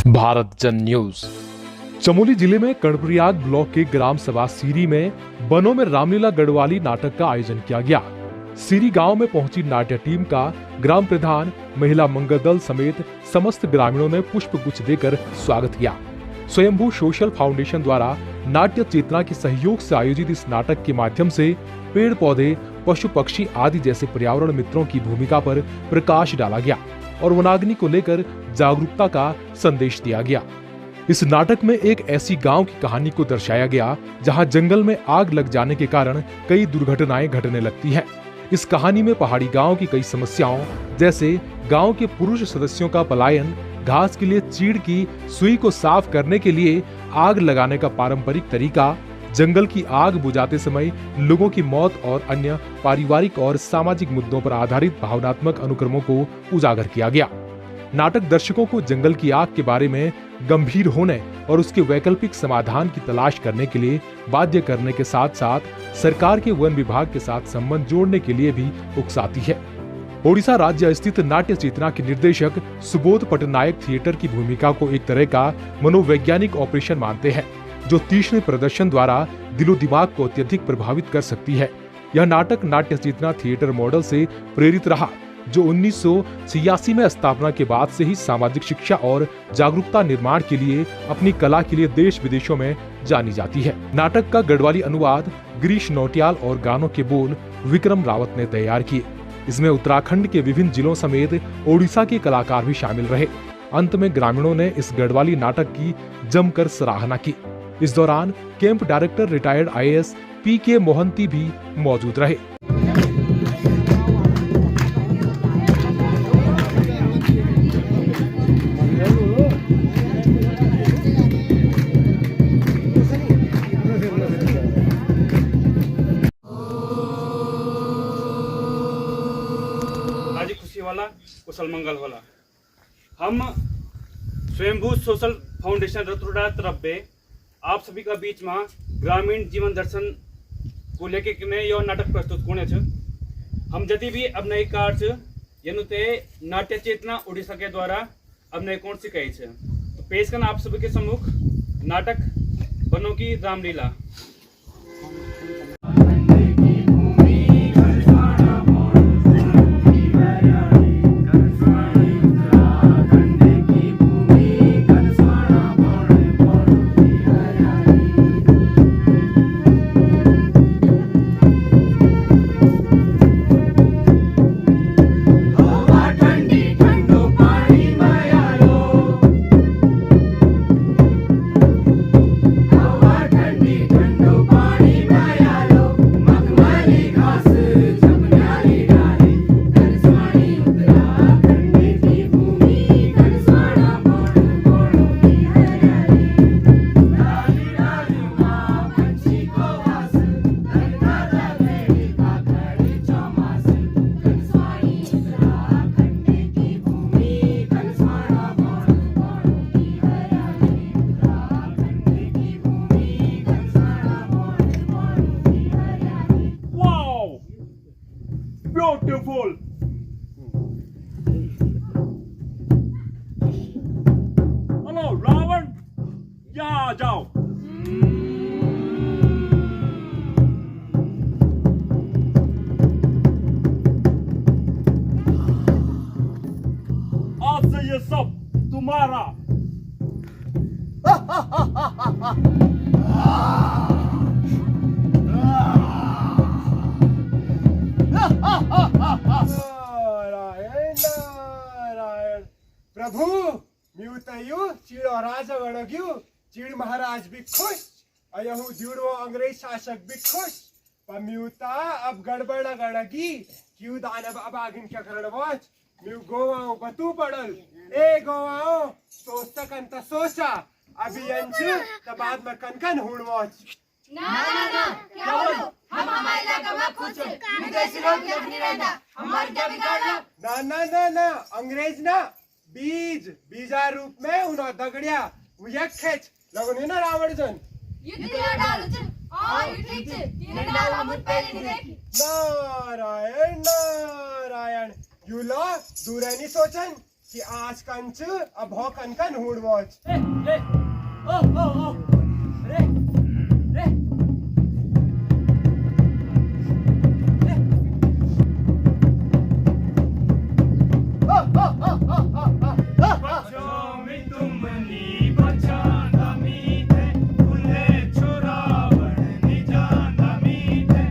भारत जन न्यूज। चमोली जिले में कर्णप्रयाग ब्लॉक के ग्राम सभा सीरी में बनों में रामलीला गढ़वाली नाटक का आयोजन किया गया। सीरी गांव में पहुंची नाट्य टीम का ग्राम प्रधान, महिला मंगल दल समेत समस्त ग्रामीणों ने पुष्प गुच्छ देकर स्वागत किया। स्वयंभू सोशल फाउंडेशन द्वारा नाट्य चेतना के सहयोग से आयोजित इस नाटक के माध्यम से पेड़ पौधे, पशु पक्षी आदि जैसे पर्यावरण मित्रों की भूमिका पर प्रकाश डाला गया और वनाग्नि को लेकर जागरूकता का संदेश दिया गया। इस नाटक में एक ऐसी गांव की कहानी को दर्शाया गया जहां जंगल में आग लग जाने के कारण कई दुर्घटनाएं घटने लगती हैं। इस कहानी में पहाड़ी गांव की कई समस्याओं जैसे गांव के पुरुष सदस्यों का पलायन, घास के लिए चीड़ की सुई को साफ करने के लिए आग लगाने का पारंपरिक तरीका, जंगल की आग बुझाते समय लोगों की मौत और अन्य पारिवारिक और सामाजिक मुद्दों पर आधारित भावनात्मक अनुक्रमों को उजागर किया गया। नाटक दर्शकों को जंगल की आग के बारे में गंभीर होने और उसके वैकल्पिक समाधान की तलाश करने के लिए बाध्य करने के साथ साथ सरकार के वन विभाग के साथ संबंध जोड़ने के लिए भी उकसाती है। ओडिशा राज्य स्थित नाट्य चेतना के निर्देशक सुबोध पटनायक थिएटर की भूमिका को एक तरह का मनोवैज्ञानिक ऑपरेशन मानते हैं जो तीक्ष्ण प्रदर्शन द्वारा दिलो दिमाग को अत्यधिक प्रभावित कर सकती है। यह नाटक नाट्य चेतना थिएटर मॉडल से प्रेरित रहा जो 1986 में स्थापना के बाद से ही सामाजिक शिक्षा और जागरूकता निर्माण के लिए अपनी कला के लिए देश विदेशों में जानी जाती है। नाटक का गढ़वाली अनुवाद गिरीश नौटियाल और गानों के बोल विक्रम रावत ने तैयार किए। इसमें उत्तराखंड के विभिन्न जिलों समेत ओडिशा के कलाकार भी शामिल रहे। अंत में ग्रामीणों ने इस गढ़वाली नाटक की जमकर सराहना की। इस दौरान camp director retired IAS PK Mohanty भी मौजूद रहे। आज खुशी वाला कुशल मंगल वाला। हम स्वयंभू सोशल फाउंडेशन रतुड़ा तरफ पे आप सभी का बीच में ग्रामीण जीवन दर्शन को लेके यह नाटक प्रस्तुत होने छ। हम जति भी अभिनय कार्य यनुते नाट्य चेतना उड़ीसा के द्वारा अभिनय कौन सी कही है तो पेश करना आप सभी के सम्मुख नाटक बनों की रामलीला। Beautiful. हेलो रावण, यहाँ आ जाओ। आज से ये सब तुम्हारा। प्रभु म्यूतयु चीड़ और राजा गणग्यु चीड़ महाराज भी खुश अयहु जुड़ो अंग्रेज शासक भी खुश पर म्यूता अब गड़बड़ गणगी क्यों दानव अब आगिन क्या करण वाच म्यू गोवाओ बतू पड़ल ए गोवाओ सोच सकन त सोचा अभी अंजु त बाद में कनकन हुण वाच ना क्या बोलो हम हमारे इलाका में खुश हैं विदेशी लोग यहाँ नहीं रहता हमारे क्या बिगाड़ना ना अंग्रेज ना बीजा रूप में उन्होंने दगड़िया वो एक खेच लगने ना रावण जन नारायण नारायण युला दूर नहीं सोचन कि आज कंच अब हो कनकन हुड़ वॉच ए, ए, ओ, ओ, ओ, रे, रे, रे, ओ, ओ, ओ, ओ, ओ, ओ, बच्चों में तुमनी बचाना मीठे भूले छोरावण निजाना मीठे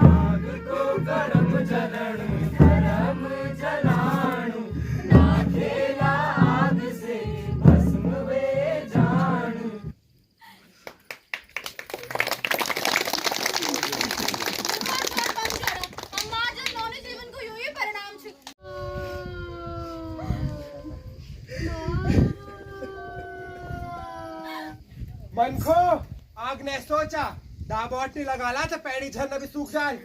आग को गरम जलन धर्म जलाणु ना खेला आग से भस्म वे जानू जीवन को यूं ही परिणाम છે मनखो आग ने सोचा दाबोट नहीं लगाला तो पैड़ी झरना भी सूख जाए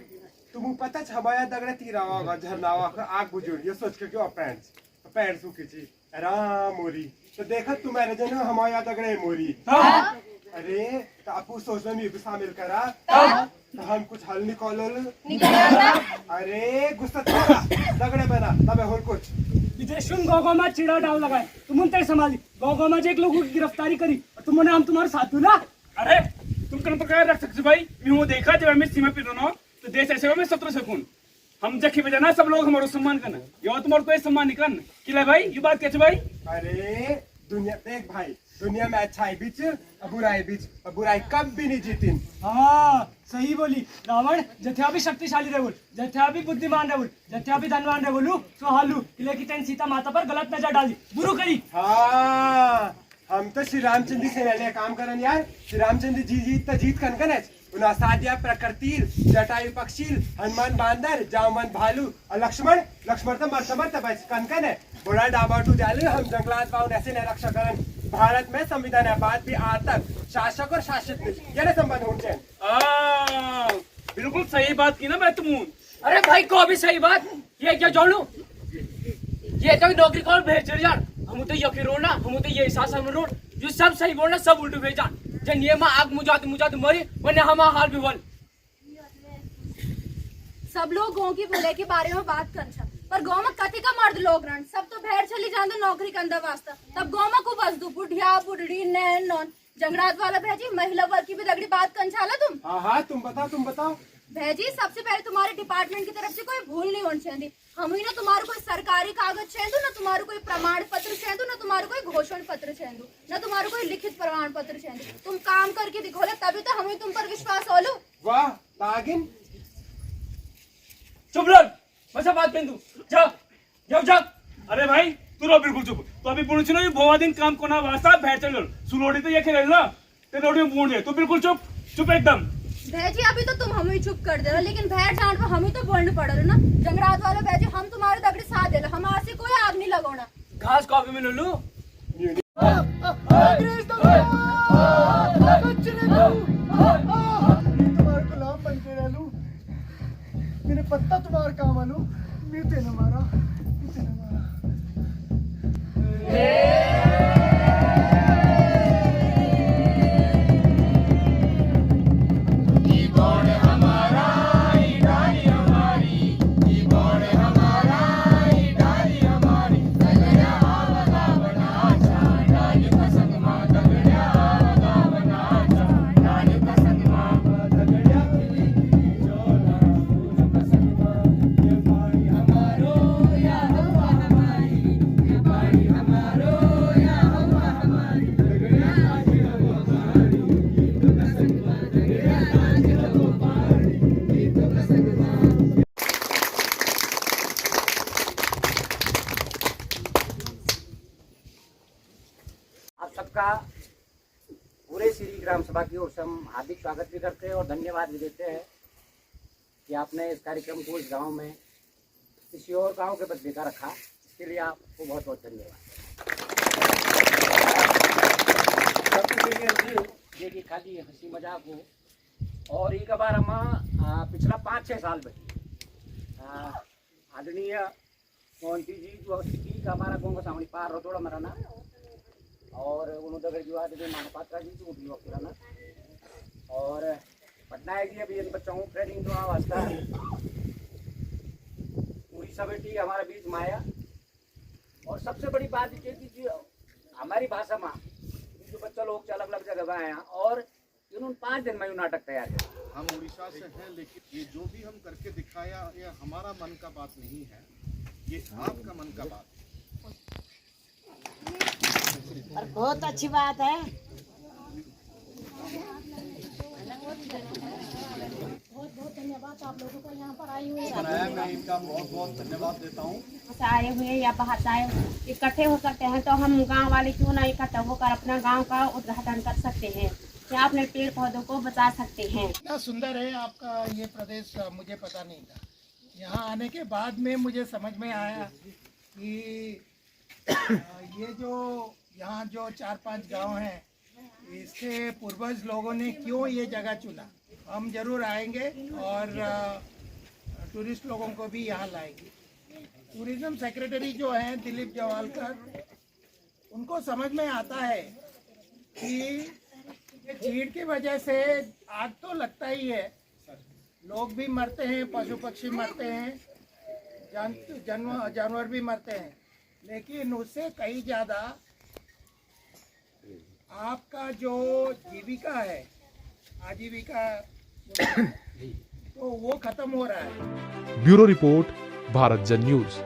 तुम पता छ हमारा दगड़े तीरा होगा झरना होगा आग बुझुड़ ये सोच के क्यों पैर सूखी थी राम मोरी तो देखा तुम्हारे जन हमारा दगड़े मोरी अरे तो आपू सोच में भी शामिल करा तो हम कुछ हल निकालो अरे गुस्सा थोड़ा दगड़े बना तबे और कुछ विदेशून गाँव चिड़ा डाल लगाए तुम तय संभाली गाँव में एक लोगों की गिरफ्तारी करी और तुमने हम तुम्हारे साथ दूला। अरे तुम कौन प्रकार रख सकते भाई मैं वो देखा जब हमें सीमा पे दोनों तो देश ऐसे में 17 सकून हम जखी बजाना सब लोग हमारा सम्मान करना यो तुम्हारे कोई सम्मान निकालना किला भाई ये बात कैसे भाई अरे दुनिया देख भाई दुनिया में अच्छाई बीच और बुराई बीच और बुराई कब भी नहीं जीती हाँ सही बोली रावण जथ्या भी शक्तिशाली रहे बोल जथ्या भी बुद्धिमान रहे बोल जथ्या भी धनवान रहे बोलू तो हालू किले की तेन सीता माता पर गलत नजर डाली बुरू करी। हाँ हम तो श्री रामचंद्र से पहले काम करन यार श्री रामचंद्र जी जीत तो जीत कन है उन्हें साध्या प्रकृति जटायु पक्षी हनुमान बांदर जामवन भालू और लक्ष्मण तो मरतमत बच कनकन है बड़ा डाबाटू जाले हम जंगलात पाउन ऐसे न रक्षा करन भारत में संविधान है बात भी आतक शासक और शासित नहीं ये संबंध होने बिल्कुल सही बात की ना मैं तुम अरे भाई को भी सही बात ये क्या जानू ये तो नौकरी कौन भेज रहे यार हम तो यकी रोना हम तो ये शासन रोड जो सब सही बोलना सब उल्टू भेजा जन ये में आग मुझाते मरी वरना हमारा हाल भी बोल सब लोग गाँव की भले के बारे में बात कर छा पर गाँव में कथी का मर्द लोग रन सब तो भैर चली जान नौकरी कंदा वास्ता तब गाँव में को बस दू बुढ़िया बुढ़ड़ी नैन नॉन जंगलात वाला भेजी महिला वर्ग की भी दगड़ी बात कर छाला तुम हाँ तुम बताओ भेजी सबसे पहले तुम्हारे डिपार्टमेंट की तरफ से कोई भूल नहीं होनी चाहिए हम ही ना तुम्हारे कोई सरकारी कागज चाहिए ना तुम्हारे कोई प्रमाण पत्र चाहिए ना तुम्हारे कोई घोषण पत्र चाहिए ना तुम्हारे कोई लिखित प्रमाण पत्र चाहिए तुम काम करके दिखोले तभी तो हमें तुम पर विश्वास होलू वाह नागिन चुप रह बस बात कर तू जा अरे भाई तू रो बिल्कुल चुप तो अभी पुरुष ने भोवा दिन काम कोना वास्ता बैठ चल सुलोड़ी तो ये खेल ना ते रोटी में पूर्ण तू बिल्कुल चुप एकदम भैजी अभी तो तुम हमें चुप कर दे रहे लेकिन भैर जान पर हमें तो बोलने पड़ रहा ना जंगलात वाले भैजी हम तुम्हारे दगड़ी साथ दे रहे हम आज से कोई आग नहीं लगाना घास कॉफी में लू तुम्हारे गुलाम बन के रहलू मेरे पत्ता तुम्हारे काम आलू मीते न मारा सबका पूरे श्री ग्राम सभा की ओर से हम हार्दिक स्वागत भी करते हैं और धन्यवाद भी देते हैं कि आपने इस कार्यक्रम को इस गांव में किसी और गांव के बदले का रखा इसके लिए आपको बहुत बहुत धन्यवाद। देखिए खाली हंसी मजाक हो और एक बार हम पिछला 5-6 साल में आदरणीय मोहंती जी जो ठीक हमारा गाँव का सामने पार रो थोड़ा मराना और उन्होंने जीवाद महापात्रा जी उठी किराना और पटनायक जी अभी इन बच्चों को ट्रेनिंग दो वास्ता पूरी समिति हमारे बीच में आया। और सबसे बड़ी बात ये कि हमारी भाषा में जो बच्चा लोग अलग अलग जगह आए हैं और इन्होंने 5 दिन में नाटक तैयार किया। हम उड़ीसा से हैं, लेकिन ये जो भी हम करके दिखाया ये हमारा मन का बात नहीं है, ये आपका मन का बात है। और बहुत अच्छी बात है। बहुत बहुत धन्यवाद आप लोगों का यहाँ पर आए हुए। मैं इनका बहुत बहुत धन्यवाद देता हूँ। आए हुए या बाहर आए इकट्ठे हो सकते हैं तो हम गांव वाले क्यों ना इकट्ठा होकर अपना गांव का उद्घाटन कर सकते हैं या अपने पेड़ पौधों को बचा सकते हैं। इतना सुंदर है आपका ये प्रदेश, मुझे पता नहीं था। यहाँ आने के बाद में मुझे समझ में आया कि ये जो यहाँ जो 4-5 गांव हैं इसके पूर्वज लोगों ने क्यों ये जगह चुना। हम जरूर आएंगे और टूरिस्ट लोगों को भी यहाँ लाएंगे। टूरिज्म सेक्रेटरी जो हैं दिलीप जवालकर, उनको समझ में आता है कि ये चीड़ की वजह से आग तो लगता ही है, लोग भी मरते हैं, पशु पक्षी मरते हैं, जानवर भी मरते हैं, लेकिन उससे कहीं ज़्यादा आपका जो जीविका है, आजीविका तो वो खत्म हो रहा है। ब्यूरो रिपोर्ट, भारत जन न्यूज।